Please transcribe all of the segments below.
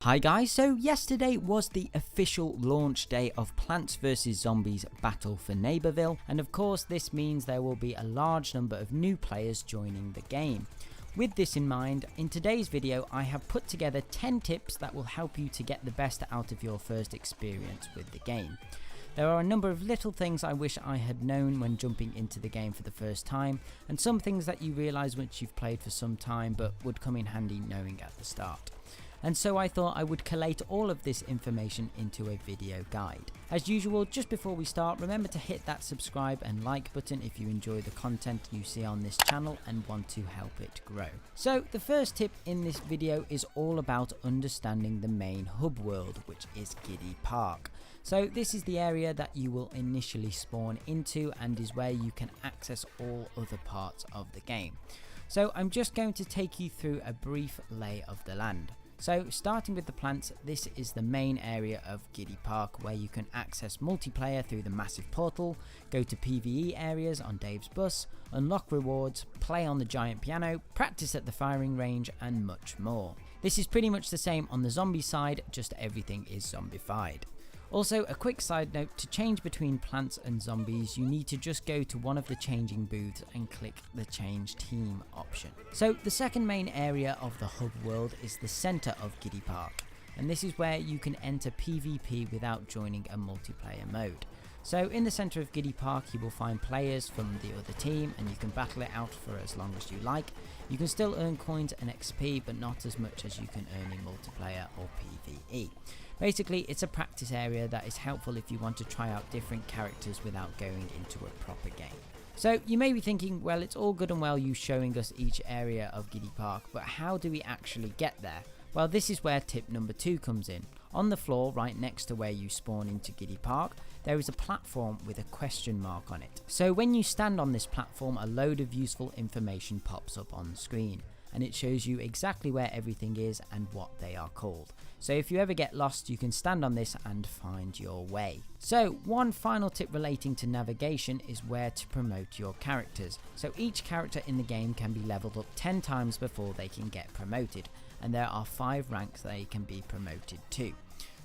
Hi guys, so yesterday was the official launch day of Plants vs Zombies Battle for Neighborville, and of course this means there will be a large number of new players joining the game. With this in mind, in today's video I have put together 10 tips that will help you to get the best out of your first experience with the game. There are a number of little things I wish I had known when jumping into the game for the first time, and some things that you realise once you've played for some time but would come in handy knowing at the start. And so I thought I would collate all of this information into a video guide. As usual, just before we start, remember to hit that subscribe and like button if you enjoy the content you see on this channel and want to help it grow. So the first tip in this video is all about understanding the main hub world, which is Guinea Park. So this is the area that you will initially spawn into and is where you can access all other parts of the game. So I'm just going to take you through a brief lay of the land. So starting with the plants, this is the main area of Guinea Park where you can access multiplayer through the massive portal, go to PvE areas on Dave's bus, unlock rewards, play on the giant piano, practice at the firing range and much more. This is pretty much the same on the zombie side, just everything is zombified. Also, a quick side note, to change between plants and zombies, you need to just go to one of the changing booths and click the change team option. So the second main area of the hub world is the center of Guinea Park, and this is where you can enter PvP without joining a multiplayer mode. So in the center of Guinea Park you will find players from the other team and you can battle it out for as long as you like. You can still earn coins and XP, but not as much as you can earn in multiplayer or PvE. Basically, it's a practice area that is helpful if you want to try out different characters without going into a proper game. So you may be thinking, well, it's all good and well you showing us each area of Guinea Park, but how do we actually get there? Well, this is where tip number 2 comes in. On the floor right next to where you spawn into Guinea Park, there is a platform with a question mark on it. So when you stand on this platform, a load of useful information pops up on the screen, and it shows you exactly where everything is and what they are called. So if you ever get lost, you can stand on this and find your way. So one final tip relating to navigation is where to promote your characters. So each character in the game can be leveled up 10 times before they can get promoted, and there are 5 ranks they can be promoted to.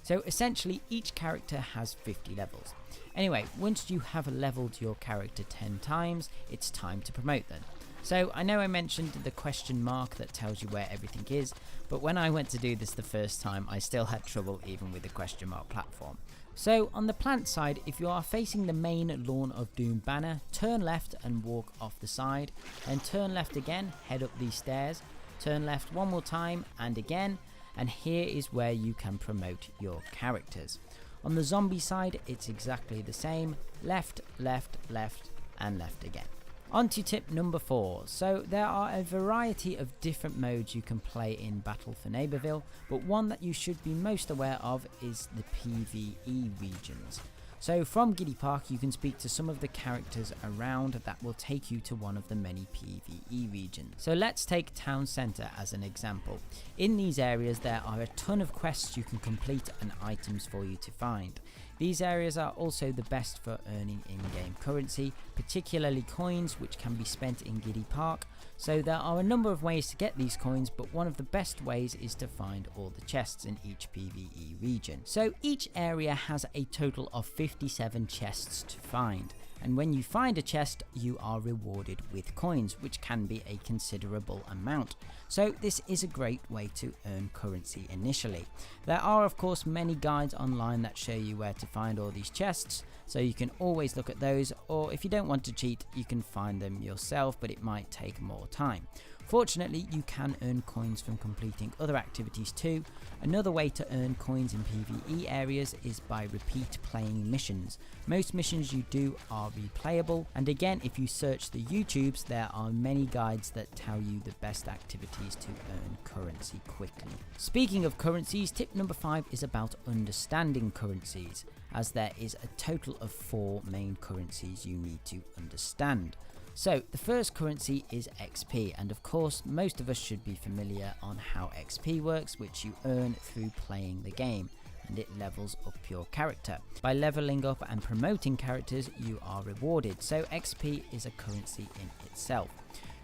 So essentially each character has 50 levels. Anyway, once you have leveled your character 10 times, it's time to promote them. So I know I mentioned the question mark that tells you where everything is, but when I went to do this the first time I still had trouble even with the question mark platform. So on the plant side, if you are facing the main Lawn of Doom banner, turn left and walk off the side, then turn left again, head up these stairs, turn left one more time and again, and here is where you can promote your characters. On the zombie side it's exactly the same, left, left, left and left again. On to tip number 4. So there are a variety of different modes you can play in Battle for Neighborville, but one that you should be most aware of is the PvE regions. So from Guinea Park you can speak to some of the characters around that will take you to one of the many PvE regions. So let's take Town Centre as an example. In these areas there are a ton of quests you can complete and items for you to find. These areas are also the best for earning in-game currency, particularly coins which can be spent in Guinea Park. So there are a number of ways to get these coins, but one of the best ways is to find all the chests in each PvE region. So each area has a total of 57 chests to find, and when you find a chest you are rewarded with coins, which can be a considerable amount. So this is a great way to earn currency initially. There are of course many guides online that show you where to find all these chests, so you can always look at those, or if you don't want to cheat you can find them yourself, but it might take more time. Fortunately, you can earn coins from completing other activities too. Another way to earn coins in PvE areas is by repeat playing missions. Most missions you do are replayable, and again if you search the YouTubes there are many guides that tell you the best activities to earn currency quickly. Speaking of currencies, tip number 5 is about understanding currencies, as there is a total of 4 main currencies you need to understand. So the first currency is XP, and of course most of us should be familiar on how XP works, which you earn through playing the game. and it levels up your character. By leveling up and promoting characters, you are rewarded, so XP is a currency in itself.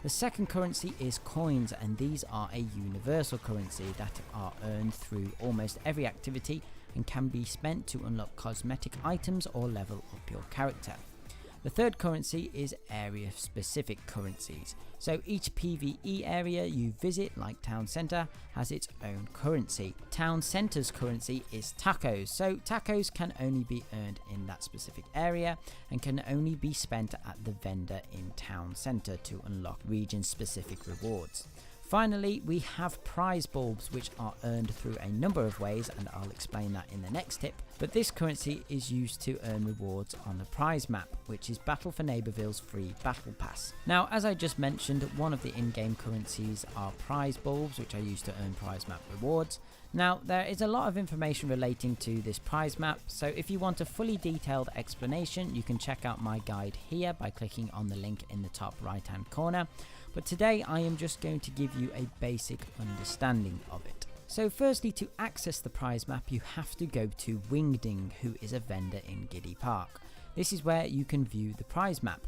The second currency is coins, and these are a universal currency that are earned through almost every activity and can be spent to unlock cosmetic items or level up your character. The third currency is area specific currencies. So each PvE area you visit, like Town Centre, has its own currency. Town Centre's currency is tacos, so tacos can only be earned in that specific area and can only be spent at the vendor in Town Centre to unlock region specific rewards. Finally, we have prize bulbs, which are earned through a number of ways, and I'll explain that in the next tip. But this currency is used to earn rewards on the prize map, which is Battle for Neighborville's free battle pass. Now, as I just mentioned, one of the in-game currencies are prize bulbs, which are used to earn prize map rewards. Now, there is a lot of information relating to this prize map, so if you want a fully detailed explanation, you can check out my guide here by clicking on the link in the top right hand corner. But today I am just going to give you a basic understanding of it. So firstly, to access the prize map, you have to go to Wingding, who is a vendor in Guinea Park. This is where you can view the prize map.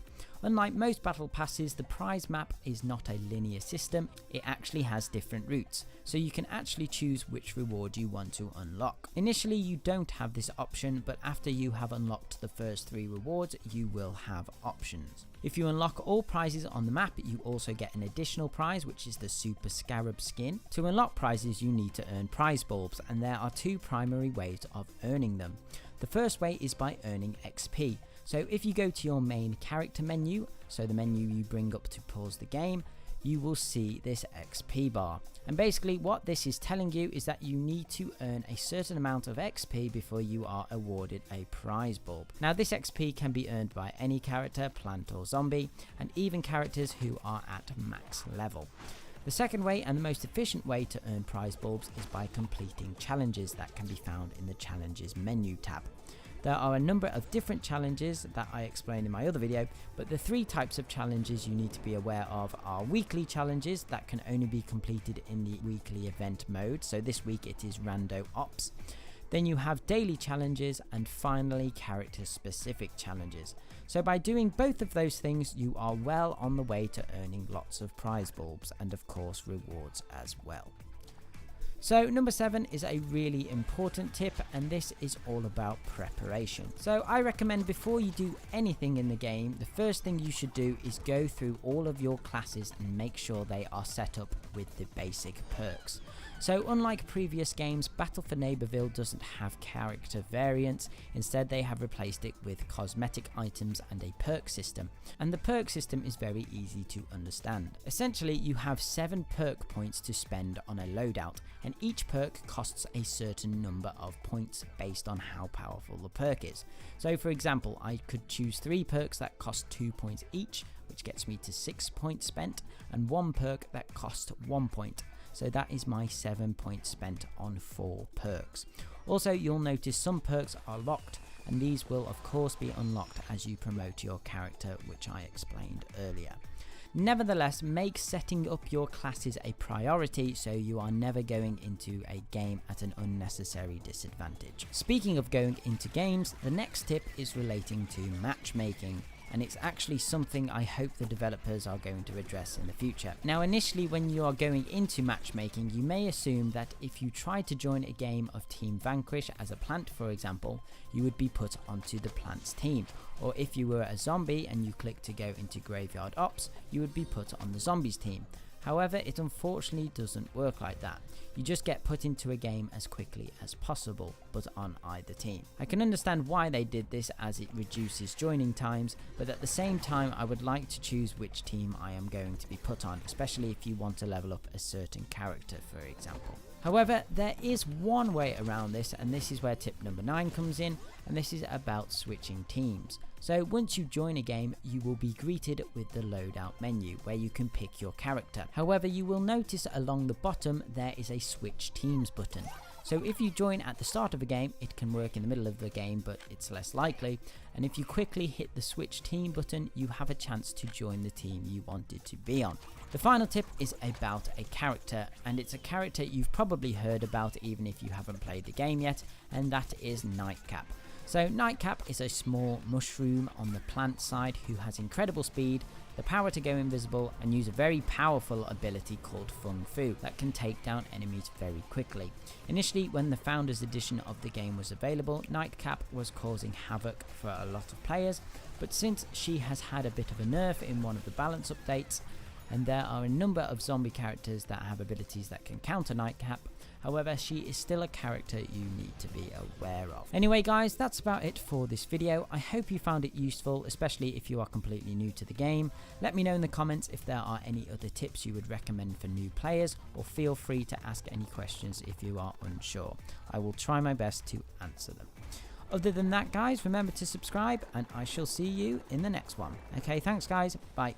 Unlike most battle passes, the prize map is not a linear system, it actually has different routes, so you can actually choose which reward you want to unlock. Initially you don't have this option, but after you have unlocked the first 3 rewards, you will have options. If you unlock all prizes on the map, you also get an additional prize, which is the Super Scarab skin. To unlock prizes, you need to earn prize bulbs, and there are 2 primary ways of earning them. The first way is by earning XP. So if you go to your main character menu, so the menu you bring up to pause the game, you will see this XP bar. And basically what this is telling you is that you need to earn a certain amount of XP before you are awarded a prize bulb. Now this XP can be earned by any character, plant or zombie, and even characters who are at max level. The second way and the most efficient way to earn prize bulbs is by completing challenges that can be found in the challenges menu tab. There are a number of different challenges that I explained in my other video, but the 3 types of challenges you need to be aware of are weekly challenges that can only be completed in the weekly event mode, so this week it is Rando Ops. Then you have daily challenges, and finally character specific challenges. So by doing both of those things, you are well on the way to earning lots of prize bulbs and of course rewards as well. So number 7 is a really important tip, and this is all about preparation. So I recommend before you do anything in the game, the first thing you should do is go through all of your classes and make sure they are set up with the basic perks. So unlike previous games, Battle for Neighborville doesn't have character variants, instead they have replaced it with cosmetic items and a perk system. And the perk system is very easy to understand. Essentially you have 7 perk points to spend on a loadout, and each perk costs a certain number of points based on how powerful the perk is. So for example, I could choose 3 perks that cost 2 points each, which gets me to 6 points spent, and 1 perk that costs 1 point. So that is my 7 points spent on 4 perks. Also, you'll notice some perks are locked, and these will of course be unlocked as you promote your character, which I explained earlier. Nevertheless, make setting up your classes a priority so you are never going into a game at an unnecessary disadvantage. Speaking of going into games, the next tip is relating to matchmaking, and it's actually something I hope the developers are going to address in the future. Now initially when you are going into matchmaking, you may assume that if you try to join a game of Team Vanquish as a plant for example, you would be put onto the plant's team, or if you were a zombie and you click to go into Graveyard Ops, you would be put on the zombies team. However, it unfortunately doesn't work like that. You just get put into a game as quickly as possible, but on either team. I can understand why they did this as it reduces joining times, but at the same time I would like to choose which team I am going to be put on, especially if you want to level up a certain character for example. However, there is one way around this, and this is where tip number 9 comes in, and this is about switching teams. So once you join a game, you will be greeted with the loadout menu where you can pick your character. However, you will notice along the bottom there is a switch teams button. So if you join at the start of a game, it can work in the middle of the game, but it's less likely. And if you quickly hit the switch team button, you have a chance to join the team you wanted to be on. The final tip is about a character, and it's a character you've probably heard about even if you haven't played the game yet, and that is Nightcap. So Nightcap is a small mushroom on the plant side who has incredible speed, the power to go invisible, and use a very powerful ability called Fung Fu that can take down enemies very quickly. Initially, when the Founders Edition of the game was available, Nightcap was causing havoc for a lot of players, but since she has had a bit of a nerf in one of the balance updates, and there are a number of zombie characters that have abilities that can counter Nightcap, however, she is still a character you need to be aware of. Anyway guys, that's about it for this video. I hope you found it useful, especially if you are completely new to the game. Let me know in the comments if there are any other tips you would recommend for new players, or feel free to ask any questions if you are unsure. I will try my best to answer them. Other than that guys, remember to subscribe, and I shall see you in the next one. Okay, thanks guys, bye.